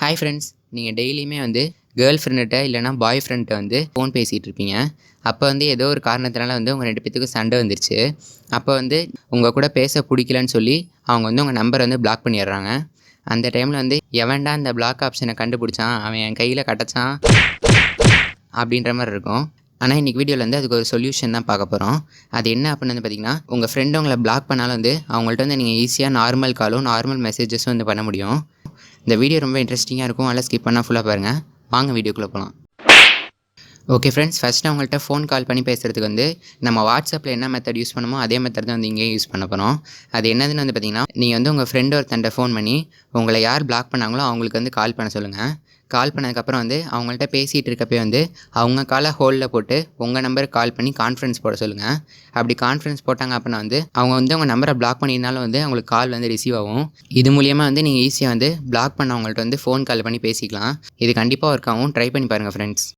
Hi friends, நீங்கள் டெய்லியுமே வந்து கேர்ள் ஃப்ரெண்டுகிட்ட இல்லைனா பாய் ஃப்ரெண்ட்ட வந்து ஃபோன் பேசிகிட்டு இருப்பீங்க. அப்போ வந்து ஏதோ ஒரு காரணத்தினால வந்து உங்கள் 2 பேத்துக்கும் சண்டை வந்துருச்சு. அப்போ வந்து உங்கள் கூட பேச பிடிக்கலன்னு சொல்லி அவங்க வந்து உங்கள் நம்பரை வந்து பிளாக் பண்ணிடுறாங்க. அந்த டைமில் வந்து எவன்டா இந்த பிளாக் ஆப்ஷனை கண்டுபிடிச்சான், அவன் என் கையில் கிடச்சான் அப்படின்ற மாதிரி இருக்கும். ஆனால் இன்றைக்கி வீடியோவில் வந்து அதுக்கு ஒரு சொல்யூஷன் தான் பார்க்க போகிறோம். அது என்ன அப்படின்னு வந்து பார்த்திங்கன்னா, உங்கள் ஃப்ரெண்டு உங்களை பிளாக் பண்ணாலும் வந்து அவங்கள்ட்ட வந்து நீங்கள் ஈஸியாக நார்மல் காலும் நார்மல் மெசேஜஸும் வந்து பண்ண முடியும். இந்த வீடியோ ரொம்ப இன்ட்ரெஸ்டிங்காக இருக்கும். அதெல்லாம் ஸ்கிப் பண்ணால் ஃபுல்லாக பாருங்கள். வாங்க வீடியோக்குள்ளே போகலாம். ஓகே ஃப்ரெண்ட்ஸ், ஃபஸ்ட்டு அவங்கள்ட்ட ஃபோன் கால் பண்ணி பேசுகிறதுக்கு வந்து நம்ம வாட்ஸ்அப்பில் என்ன மெத்தட் யூஸ் பண்ணுமோ அதே மெத்தட் தான் வந்து இங்கேயும் யூஸ் பண்ண போகிறோம். அது என்னதுன்னு வந்து பார்த்திங்கன்னா, நீங்கள் வந்து உங்கள் ஃப்ரெண்டு ஒருத்தன்ட்ட ஃபோன் பண்ணி உங்களை யார் பிளாக் பண்ணாங்களோ அவங்களுக்கு வந்து கால் பண்ண சொல்லுங்கள். கால் பண்ணதுக்கப்புறம் வந்து அவங்கள்ட்ட பேசிகிட்டு இருக்கப்போ வந்து அவங்க காலை ஹோல்டில் போட்டு உங்கள் நம்பருக்கு கால் பண்ணி கான்ஃபரன்ஸ் போட சொல்லுங்கள். அப்படி கான்ஃபரன்ஸ் போட்டாங்க அப்படின்னா வந்து அவங்க வந்து உங்கள் நம்பரை பிளாக் பண்ணியிருந்தாலும் வந்து அவங்களுக்கு கால் வந்து ரிசீவ் ஆகும். இது மூலியமாக வந்து நீங்கள் ஈஸியாக வந்து பிளாக் பண்ணவங்கள்ட்ட வந்து ஃபோன் கால் பண்ணி பேசிக்கலாம். இது கண்டிப்பாக ஒர்க் ஆகும். ட்ரை பண்ணி பாருங்கள் ஃப்ரெண்ட்ஸ்.